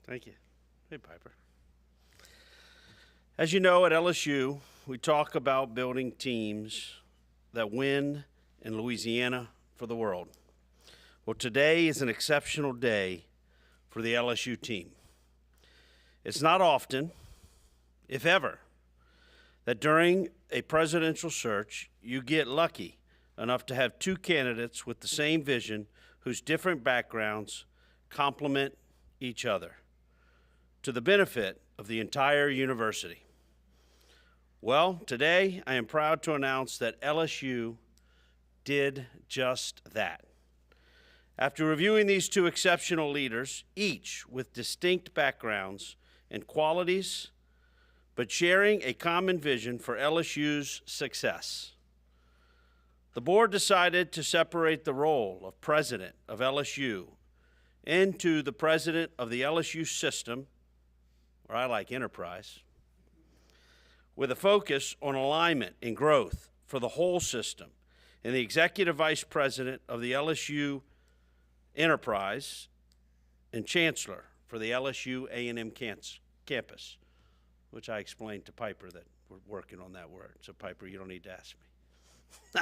Thank you. Hey, Piper. As you know, at LSU, we talk about building teams that win in Louisiana for the world. Well, today is an exceptional day for the LSU team. It's not often, if ever, that during a presidential search, you get lucky enough to have two candidates with the same vision whose different backgrounds complement each other to the benefit of the entire university. Well, today I am proud to announce that LSU did just that. After reviewing these two exceptional leaders, each with distinct backgrounds and qualities, but sharing a common vision for LSU's success, the board decided to separate the role of president of LSU into the president of the LSU system, or I like enterprise, with a focus on alignment and growth for the whole system, and the executive vice president of the LSU enterprise and chancellor for the LSU A&M campus, which I explained to Piper that we're working on that word. So Piper, you don't need to ask me.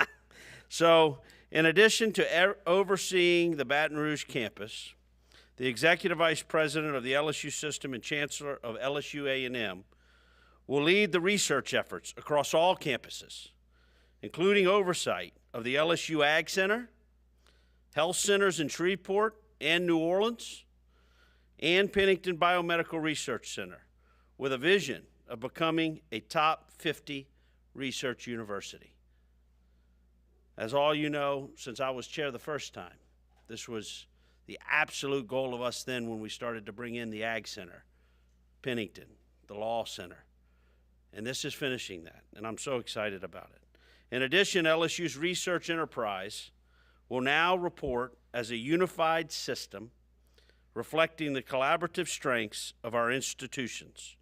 So in addition to overseeing the Baton Rouge campus, the executive vice president of the LSU system and chancellor of LSU A&M will lead the research efforts across all campuses, including oversight of the LSU Ag Center, health centers in Shreveport and New Orleans, and Pennington Biomedical Research Center, with a vision of becoming a top 50 research university. As all you know, since I was chair the first time, this was the absolute goal of us then when we started to bring in the Ag Center, Pennington, the Law Center. And this is finishing that, and I'm so excited about it. In addition, LSU's research enterprise will now report as a unified system reflecting the collaborative strengths of our institutions.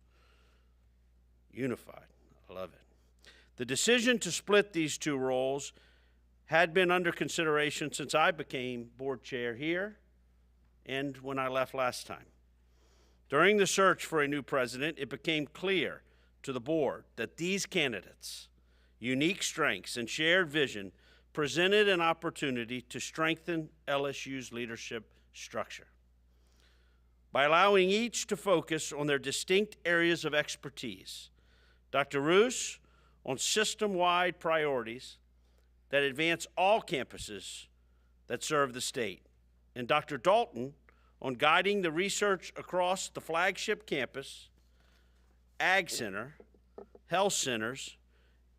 Unified, I love it. The decision to split these two roles had been under consideration since I became board chair here and when I left last time. During the search for a new president, it became clear to the board that these candidates' unique strengths and shared vision presented an opportunity to strengthen LSU's leadership structure. By allowing each to focus on their distinct areas of expertise, Dr. Roos on system-wide priorities that advance all campuses that serve the state, and Dr. Dalton on guiding the research across the flagship campus, Ag Center, health centers,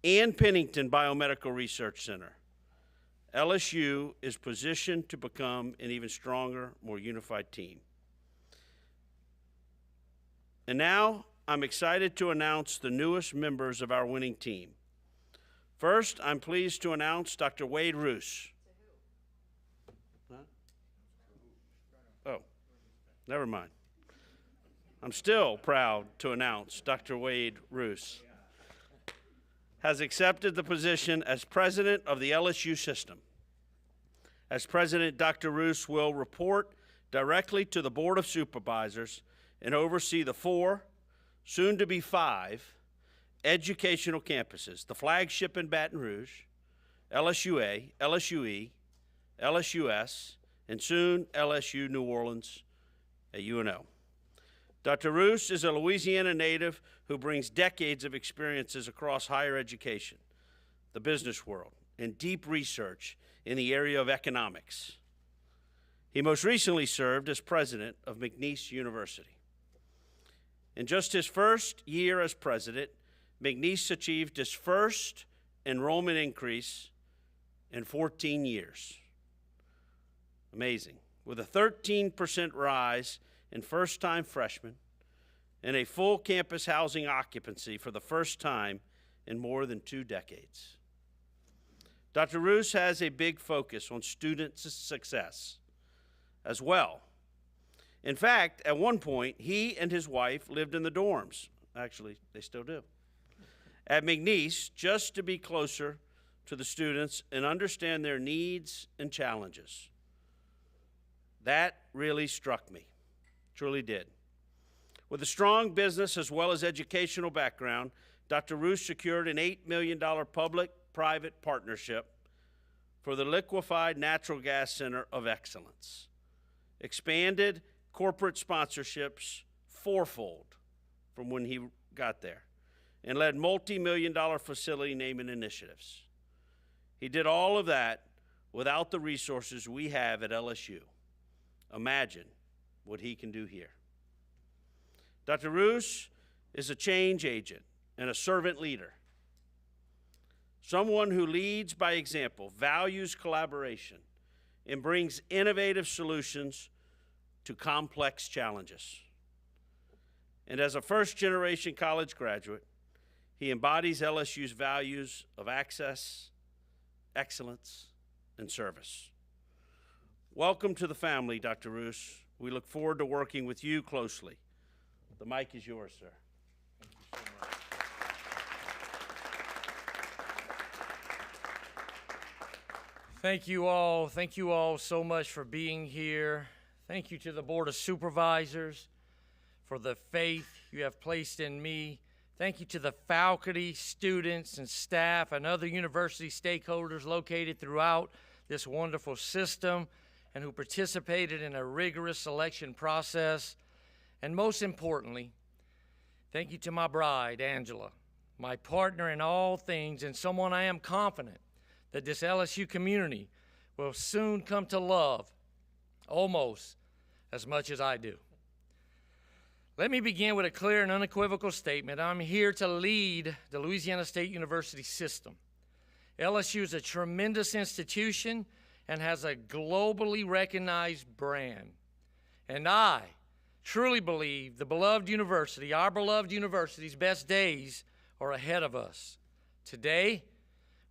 and Pennington Biomedical Research Center. LSU is positioned to become an even stronger, more unified team. And now, I'm excited to announce the newest members of our winning team. First, I'm pleased to announce Dr. Wade Roos. Huh? Oh, never mind. I'm still proud to announce Dr. Wade Roos has accepted the position as president of the LSU system. As president, Dr. Roos will report directly to the Board of Supervisors and oversee the 4, soon to be 5, educational campuses, the flagship in Baton Rouge, LSUA, LSUE, LSUS, and soon LSU New Orleans at UNO. Dr. Roos is a Louisiana native who brings decades of experiences across higher education, the business world, and deep research in the area of economics. He most recently served as president of McNeese University. In just his first year as president, McNeese achieved his first enrollment increase in 14 years. Amazing. With a 13% rise in first-time freshmen and a full campus housing occupancy for the first time in more than 2 decades. Dr. Roos has a big focus on student success as well. In fact, at one point, he and his wife lived in the dorms. Actually, they still do. At McNeese, just to be closer to the students and understand their needs and challenges. That really struck me, truly did. With a strong business as well as educational background, Dr. Roos secured an $8 million public-private partnership for the Liquefied Natural Gas Center of Excellence, expanded corporate sponsorships fourfold from when he got there, and led multi-million-dollar facility naming initiatives. He did all of that without the resources we have at LSU. Imagine what he can do here. Dr. Roos is a change agent and a servant leader, someone who leads by example, values collaboration, and brings innovative solutions to complex challenges. And as a first-generation college graduate, he embodies LSU's values of access, excellence, and service. Welcome to the family, Dr. Roos. We look forward to working with you closely. The mic is yours, sir. Thank you so much. Thank you all. Thank you all so much for being here. Thank you to the Board of Supervisors for the faith you have placed in me. Thank you to the faculty, students, and staff and other university stakeholders located throughout this wonderful system and who participated in a rigorous selection process. And most importantly, thank you to my bride, Angela, my partner in all things and someone I am confident that this LSU community will soon come to love almost as much as I do. Let me begin with a clear and unequivocal statement. I'm here to lead the Louisiana State University system. LSU is a tremendous institution and has a globally recognized brand. And I truly believe the beloved university, our beloved university's best days are ahead of us. Today,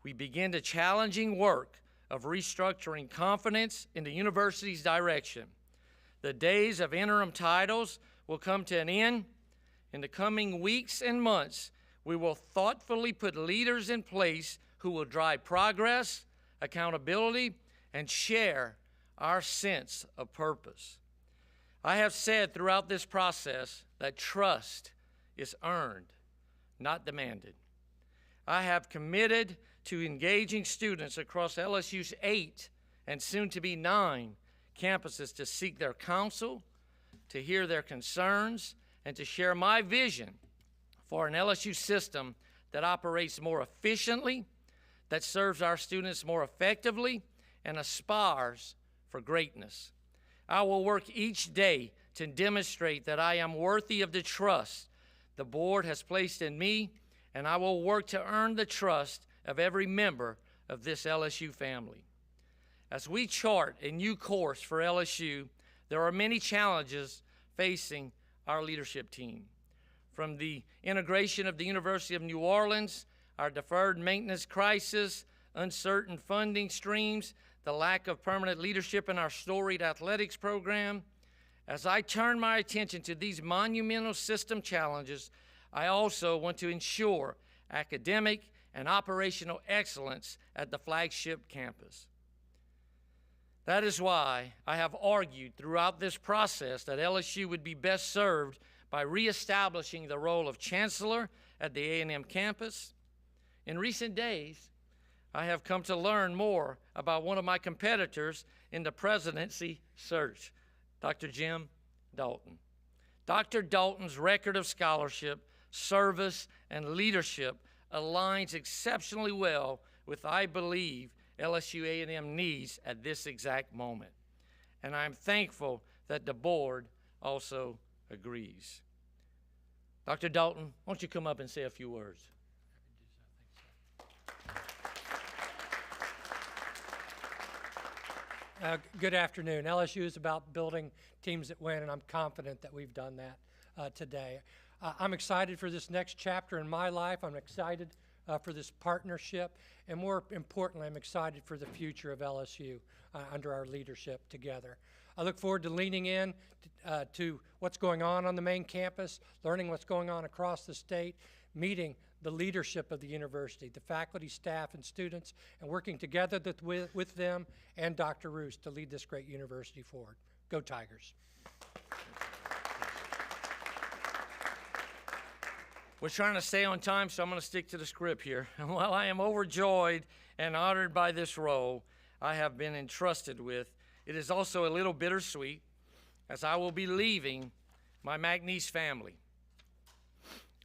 we begin the challenging work of restructuring confidence in the university's direction. The days of interim titles will come to an end. In the coming weeks and months, we will thoughtfully put leaders in place who will drive progress, accountability, and share our sense of purpose. I have said throughout this process that trust is earned, not demanded. I have committed to engaging students across LSU's 8 and soon to be 9 campuses to seek their counsel, to hear their concerns, and to share my vision for an LSU system that operates more efficiently, that serves our students more effectively, and aspires for greatness. I will work each day to demonstrate that I am worthy of the trust the board has placed in me, and I will work to earn the trust of every member of this LSU family. As we chart a new course for LSU, there are many challenges facing our leadership team. From the integration of the University of New Orleans, our deferred maintenance crisis, uncertain funding streams, the lack of permanent leadership in our storied athletics program. As I turn my attention to these monumental system challenges, I also want to ensure academic and operational excellence at the flagship campus. That is why I have argued throughout this process that LSU would be best served by reestablishing the role of chancellor at the A&M campus. In recent days, I have come to learn more about one of my competitors in the presidency search, Dr. Jim Dalton. Dr. Dalton's record of scholarship, service, and leadership aligns exceptionally well with, I believe, LSU A&M needs at this exact moment. And I'm thankful that the board also agrees. Dr. Dalton, why don't you come up and say a few words? Good afternoon. LSU is about building teams that win, and I'm confident that we've done that today. I'm excited for this next chapter in my life. I'm excited for this partnership, and more importantly, I'm excited for the future of LSU under our leadership together. I look forward to leaning in to what's going on the main campus, learning what's going on across the state, meeting the leadership of the university, the faculty, staff, and students, and working together with them and Dr. Roos to lead this great university forward. Go Tigers. We're trying to stay on time, so I'm going to stick to the script here. While I am overjoyed and honored by this role I have been entrusted with, it is also a little bittersweet, as I will be leaving my McNeese family.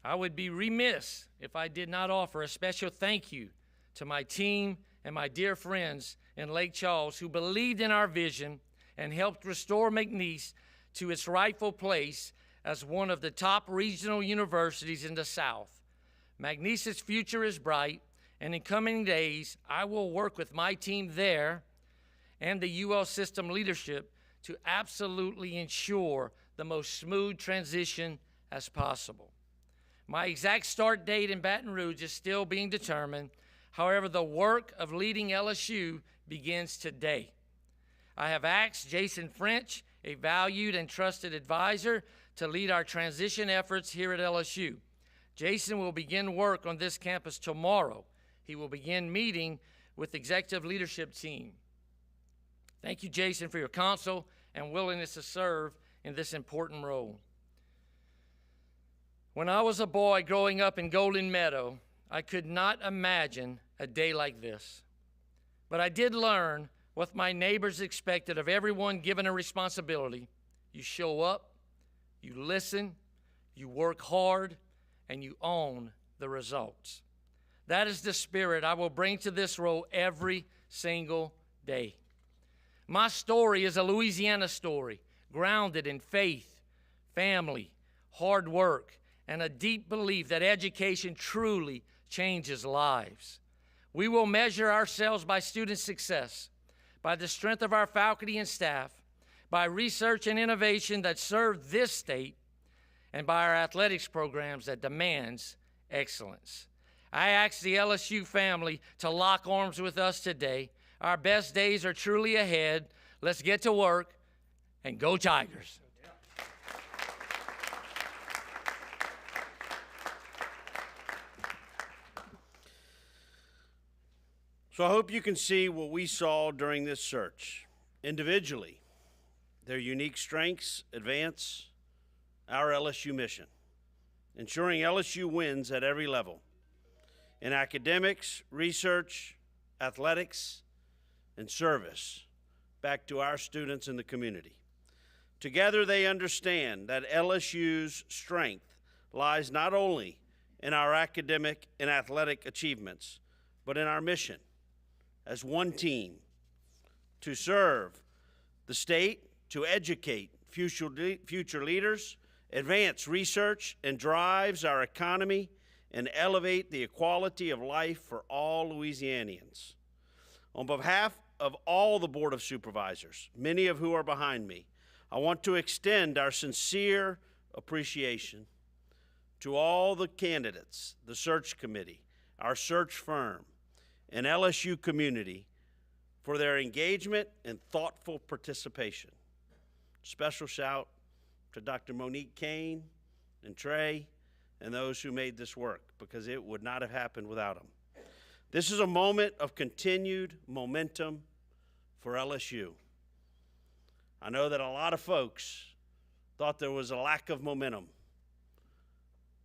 I would be remiss if I did not offer a special thank you to my team and my dear friends in Lake Charles who believed in our vision and helped restore McNeese to its rightful place as one of the top regional universities in the South. McNeese's future is bright, and in coming days, I will work with my team there and the UL system leadership to absolutely ensure the most smooth transition as possible. My exact start date in Baton Rouge is still being determined. However, the work of leading LSU begins today. I have asked Jason French, a valued and trusted advisor, to lead our transition efforts here at LSU. Jason will begin work on this campus tomorrow. He will begin meeting with the executive leadership team. Thank you, Jason, for your counsel and willingness to serve in this important role. When I was a boy growing up in Golden Meadow, I could not imagine a day like this. But I did learn what my neighbors expected of everyone given a responsibility. You show up, you listen, you work hard, and you own the results. That is the spirit I will bring to this role every single day. My story is a Louisiana story, grounded in faith, family, hard work, and a deep belief that education truly changes lives. We will measure ourselves by student success, by the strength of our faculty and staff, by research and innovation that serve this state, and by our athletics programs that demands excellence. I ask the LSU family to lock arms with us today. Our best days are truly ahead. Let's get to work and go Tigers. So I hope you can see what we saw during this search. Individually, their unique strengths advance our LSU mission, ensuring LSU wins at every level in academics, research, athletics, and service back to our students in the community. Together, they understand that LSU's strength lies not only in our academic and athletic achievements, but in our mission as one team to serve the state, to educate future leaders, advance research, and drives our economy and elevate the equality of life for all Louisianians. On behalf of all the Board of Supervisors, many of who are behind me, I want to extend our sincere appreciation to all the candidates, the search committee, our search firm, and LSU community for their engagement and thoughtful participation. Special shout to Dr. Monique Kane and Trey and those who made this work, because it would not have happened without them. This is a moment of continued momentum for LSU. I know that a lot of folks thought there was a lack of momentum.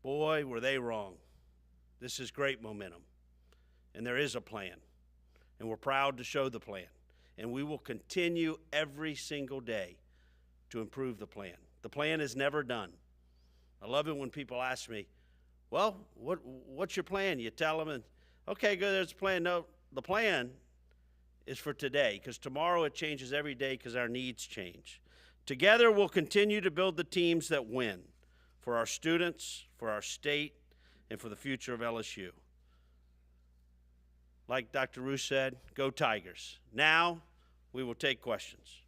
Boy, were they wrong. This is great momentum. And there is a plan. And we're proud to show the plan. And we will continue every single day to improve the plan. The plan is never done. I love it when people ask me, well, what's your plan? You tell them, and okay, good, there's a plan. No, the plan is for today, because tomorrow it changes every day because our needs change. Together, we'll continue to build the teams that win for our students, for our state, and for the future of LSU. Like Dr. Roos said, go Tigers. Now, we will take questions.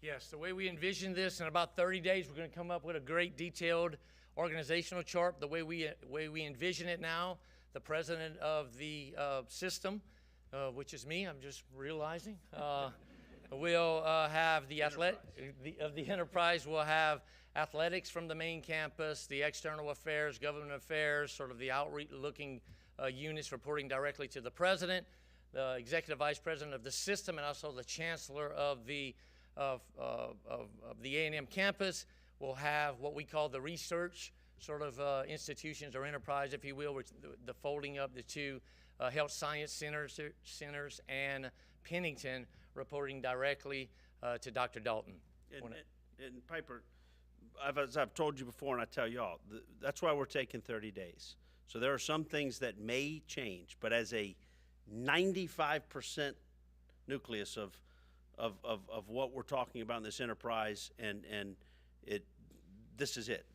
Yes, the way we envision this, in about 30 days, we're going to come up with a great detailed organizational chart. The way we envision it now, the president of the system, which is me, I'm just realizing, will have the enterprise will have athletics from the main campus, the external affairs, government affairs, sort of the outreach-looking units reporting directly to the president, the executive vice president of the system, and also the chancellor of the A&M campus. Will have what we call the research sort of institutions or enterprise, if you will, which the folding of the two health science centers and Pennington reporting directly to Dr. Dalton. And Piper, as I've told you before, and I tell y'all, that's why we're taking 30 days. So there are some things that may change, but as a 95% nucleus of what we're talking about in this enterprise, and this is it.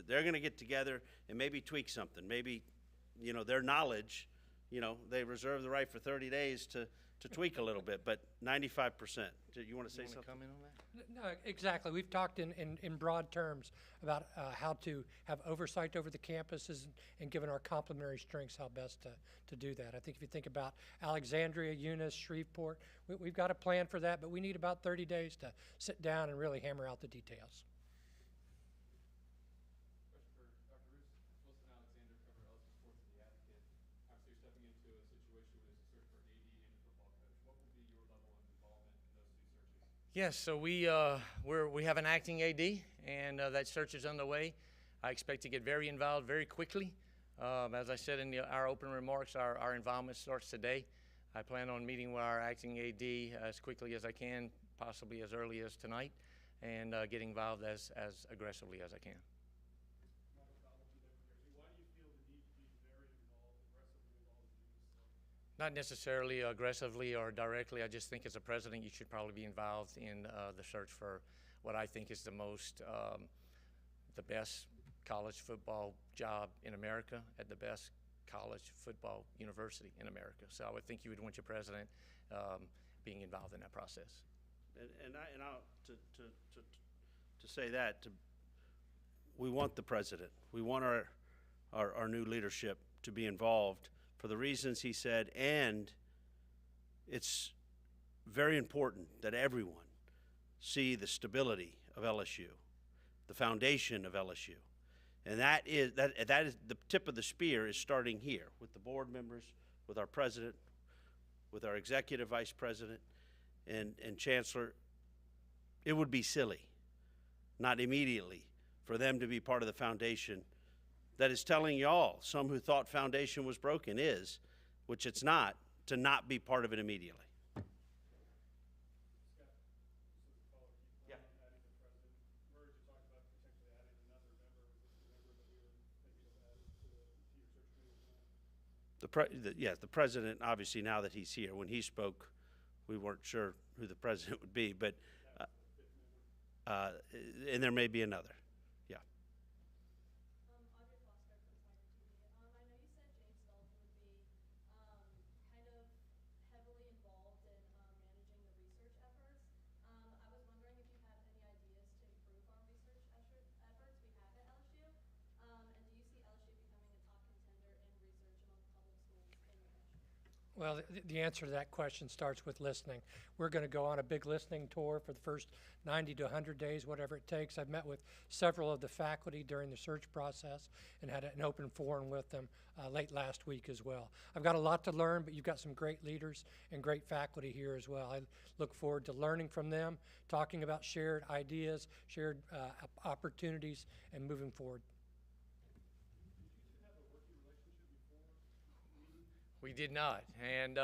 They're going to get together and maybe tweak something. Maybe, their knowledge, they reserve the right for 30 days to tweak a little bit, but 95%. You want to say something? Comment on that? No, exactly. We've talked in broad terms about how to have oversight over the campuses and given our complementary strengths how best to do that. I think if you think about Alexandria, Eunice, Shreveport, we've got a plan for that, but we need about 30 days to sit down and really hammer out the details. Yes, so we have an acting AD, and that search is underway. I expect to get very involved very quickly. As I said in our open remarks, our involvement starts today. I plan on meeting with our acting AD as quickly as I can, possibly as early as tonight, and getting involved as aggressively as I can. Not necessarily aggressively or directly. I just think as a president, you should probably be involved in the search for what I think is the best college football job in America at the best college football university in America. So I would think you would want your president being involved in that process. To say that, we want the president. We want our new leadership to be involved for the reasons he said, and it's very important that everyone see the stability of LSU, the foundation of LSU. And that is the tip of the spear is starting here with the board members, with our president, with our executive vice president and chancellor. It would be silly not immediately for them to be part of the foundation that is telling y'all, some who thought foundation was broken is, which it's not, to not be part of it immediately. The president, obviously, now that he's here. When he spoke, we weren't sure who the president would be, but and there may be another. Yeah. I know you said James Dalton would be kind of heavily involved in managing the research efforts. I was wondering if you have any ideas to improve our research efforts we have at LSU, and do you see LSU becoming a top contender in research among public schools in the country? Well, the answer to that question starts with listening. We're going to go on a big listening tour for the first 90 to 100 days, whatever it takes. I've met with several of the faculty during the search process and had an open forum with them late last week as well. I've got a lot to learn, but you've got some great leaders and great faculty here as well. I look forward to learning from them, talking about shared ideas, shared opportunities, and moving forward. We did not, and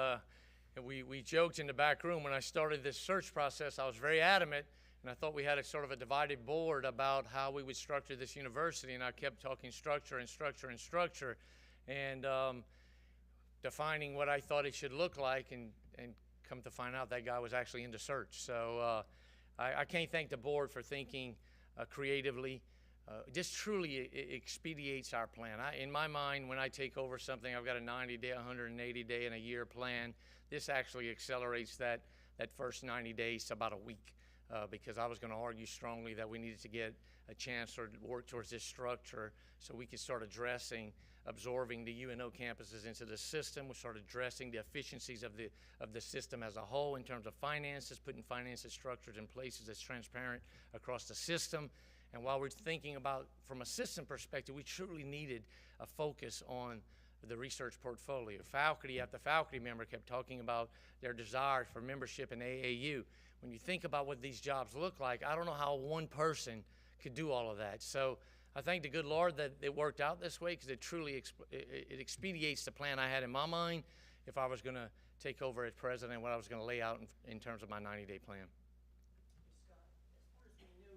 we joked in the back room when I started this search process. I was very adamant, and I thought we had a sort of a divided board about how we would structure this university, and I kept talking structure and structure and structure, and defining what I thought it should look like, and come to find out that guy was actually into search. So I can't thank the board for thinking creatively. Just truly expedites our plan. In my mind, when I take over something, I've got a 90-day, 180-day, and a year plan. This actually accelerates that first 90 days to about a week because I was going to argue strongly that we needed to get a chancellor to work towards this structure so we could start absorbing the UNO campuses into the system. We start addressing the efficiencies of the system as a whole in terms of finances, putting finances structures in places that's transparent across the system. And while we're thinking about from a system perspective, we truly needed a focus on the research portfolio. Faculty after faculty member kept talking about their desire for membership in AAU. When you think about what these jobs look like, I don't know how one person could do all of that. So I thank the good Lord that it worked out this way, because it truly it expedites the plan I had in my mind if I was going to take over as president, what I was going to lay out in terms of my 90-day plan. Scott, as far as we knew,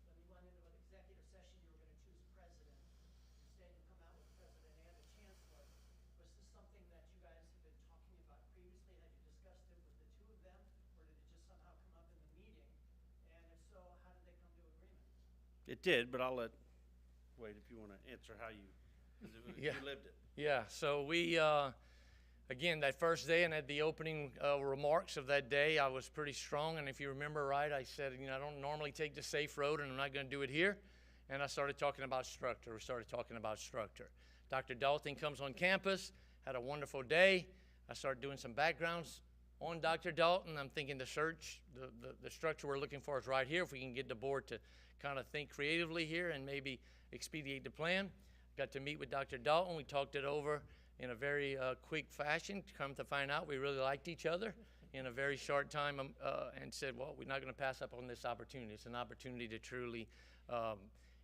when you went into an executive session, you were going to choose president. Instead, you come out with president and a chancellor. Was this something that you guys have been talking about previously? Had you discussed it with the two of them, or did it just somehow come up in the meeting? And if so, how did they come to agreement? It did, but I'll let Wade, if you want to answer how you, 'cause you lived it. Yeah, so we, again, that first day and at the opening remarks of that day, I was pretty strong. And if you remember right, I said, you know, I don't normally take the safe road, and I'm not going to do it here. And I started talking about structure. We started talking about structure. Dr. Dalton comes on campus, had a wonderful day. I started doing some backgrounds on Dr. Dalton. I'm thinking the structure we're looking for is right here. If we can get the board to kind of think creatively here and maybe expedite the plan. Got to meet with Dr. Dalton. We talked it over in a very quick fashion. Come to find out, we really liked each other in a very short time, and said, well, we're not going to pass up on this opportunity. It's an opportunity to truly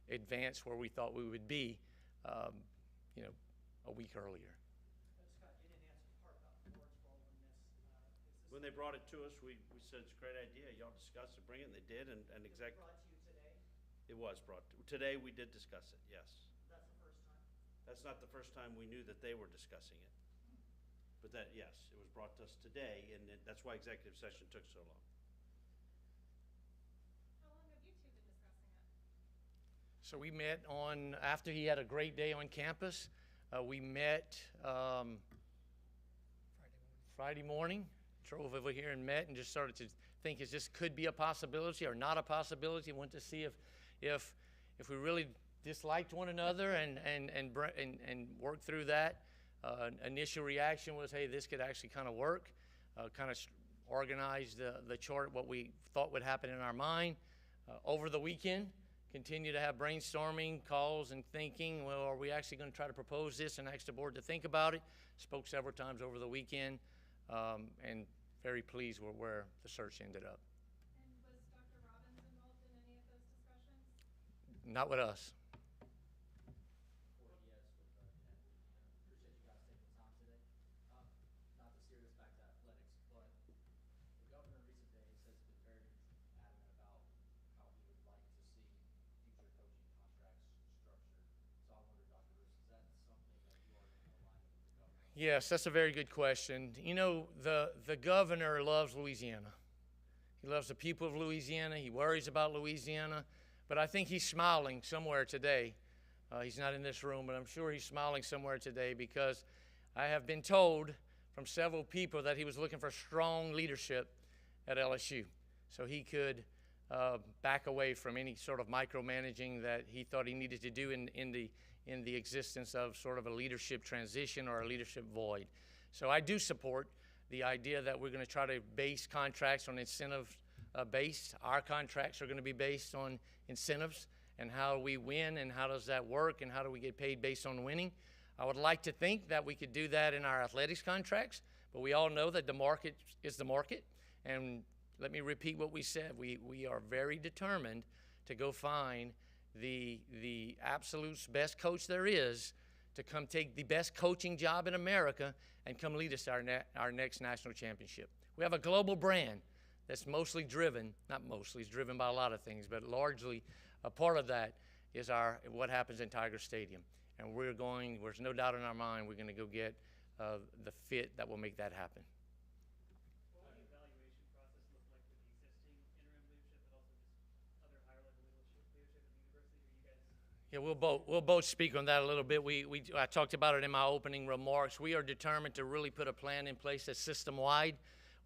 advance where we thought we would be, you know, a week earlier. But Scott, you didn't answer the part about the board's role in this. When they brought it to us, we said it's a great idea. Y'all discuss it, bring it, and they did, and Was it brought to you today? it was brought to, today we did discuss it, yes. That's the first time? That's not the first time we knew that they were discussing it. But that, yes, it was brought to us today, and that's why executive session took so long. How long have you two been discussing it? So we met on, after he had a great day on campus, we met Friday morning, drove over here and met and just started to think, is this could be a possibility or not a possibility? Went to see if we really disliked one another and worked through that. Initial reaction was, hey, this could actually kind of work. Kind of organized the chart, what we thought would happen in our mind. Over the weekend, continue to have brainstorming calls and thinking, well, are we actually going to try to propose this and ask the board to think about it? Spoke several times over the weekend, and very pleased with where the search ended up. And was Dr. Robbins involved in any of those discussions? Not with us. Yes, appreciate you guys taking the time today. Not to steer this back to athletics, but the governor in recent days has been very adamant about how he would like to see future coaching contracts structured. So I wonder, Dr. Roos, is that something that you are in alignment with the governor? Yes, that's a very good question. You know, the governor loves Louisiana. He loves the people of Louisiana. He worries about Louisiana. But I think he's smiling somewhere today. He's not in this room, but I'm sure he's smiling somewhere today, because I have been told from several people that he was looking for strong leadership at LSU, so he could back away from any sort of micromanaging that he thought he needed to do in the existence of sort of a leadership transition or a leadership void. So I do support the idea that we're going to try to base contracts on incentive based. Our contracts are going to be based on incentives and how we win and how does that work and how do we get paid based on winning. I would like to think that we could do that in our athletics contracts, but we all know that the market is the market. And let me repeat what we said. We are very determined to go find the absolute best coach there is to come take the best coaching job in America and come lead us to our next national championship. We have a global brand that's mostly driven, not mostly, it's driven by a lot of things, but largely a part of that is what happens in Tiger Stadium. And there's no doubt in our mind, we're going to go get the fit that will make that happen. What would the evaluation process look like for the existing interim leadership, but also just other higher level leadership at the university? Are you guys? Yeah, we'll both speak on that a little bit. I talked about it in my opening remarks. We are determined to really put a plan in place that's system-wide.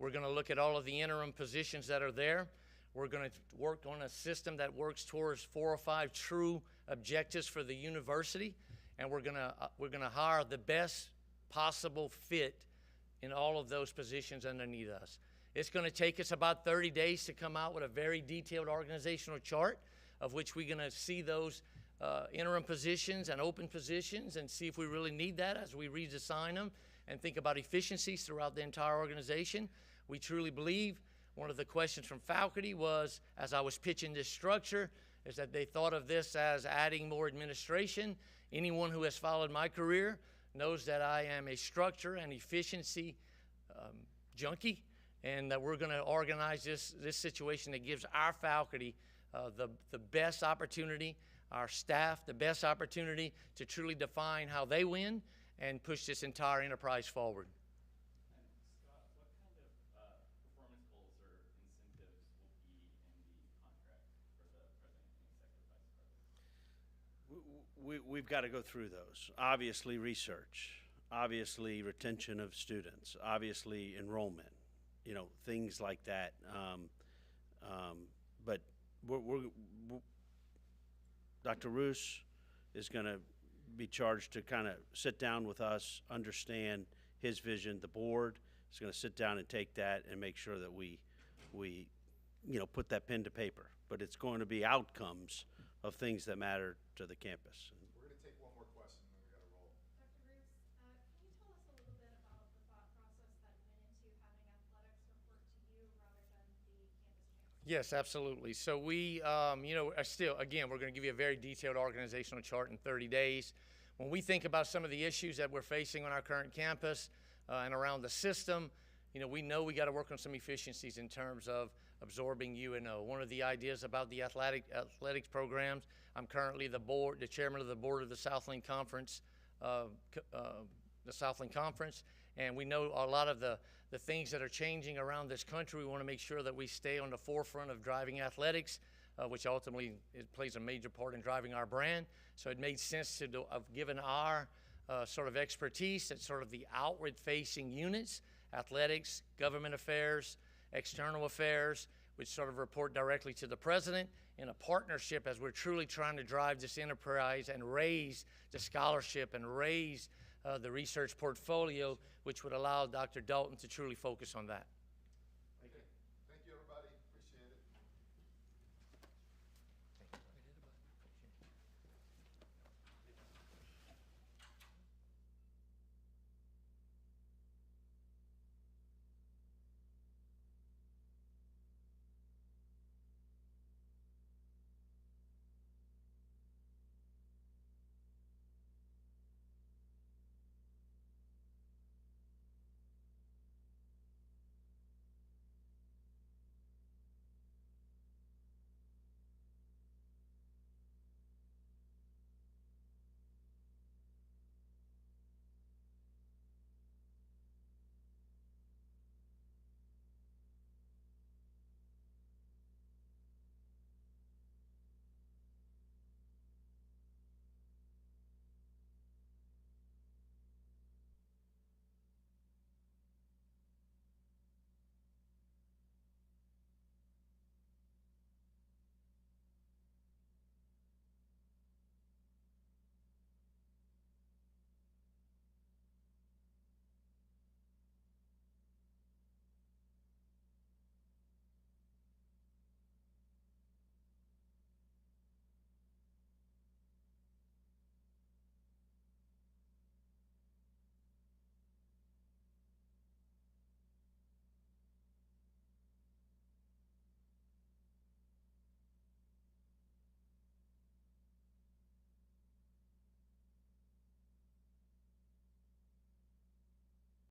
We're going to look at all of the interim positions that are there. We're going to work on a system that works towards 4 or 5 true objectives for the university, and we're going to hire the best possible fit in all of those positions underneath us. It's going to take us about 30 days to come out with a very detailed organizational chart of which we're going to see those interim positions and open positions and see if we really need that as we redesign them and think about efficiencies throughout the entire organization. We truly believe one of the questions from faculty was, as I was pitching this structure, is that they thought of this as adding more administration. Anyone who has followed my career knows that I am a structure and efficiency junkie, and that we're going to organize this situation that gives our faculty the best opportunity, our staff the best opportunity to truly define how they win and push this entire enterprise forward. And Scott, what kind of performance goals or incentives will be in the contract for the president and executive vice president? We've got to go through those. Obviously, research. Obviously, retention of students. Obviously, enrollment. You know, things like that. But Dr. Roos is going to be charged to kind of sit down with us, understand his vision. The board is going to sit down and take that and make sure that we put that pen to paper. But it's going to be outcomes of things that matter to the campus. We're going to take one more question, and then we got to roll. Dr. Roos, can you tell us a little bit about the thought process that went into having athletics report to you rather than the campus chancellor? Yes, absolutely. So we, again, we're going to give you a very detailed organizational chart in 30 days. When we think about some of the issues that we're facing on our current campus and around the system, we know we got to work on some efficiencies in terms of absorbing UNO. One of the ideas about the athletics programs, I'm currently the chairman of the board of the Southland Conference, and we know a lot of the things that are changing around this country. We want to make sure that we stay on the forefront of driving athletics, which ultimately plays a major part in driving our brand. So it made sense given our sort of expertise at sort of the outward-facing units, athletics, government affairs, external affairs, which sort of report directly to the president, in a partnership as we're truly trying to drive this enterprise and raise the scholarship and raise the research portfolio, which would allow Dr. Dalton to truly focus on that.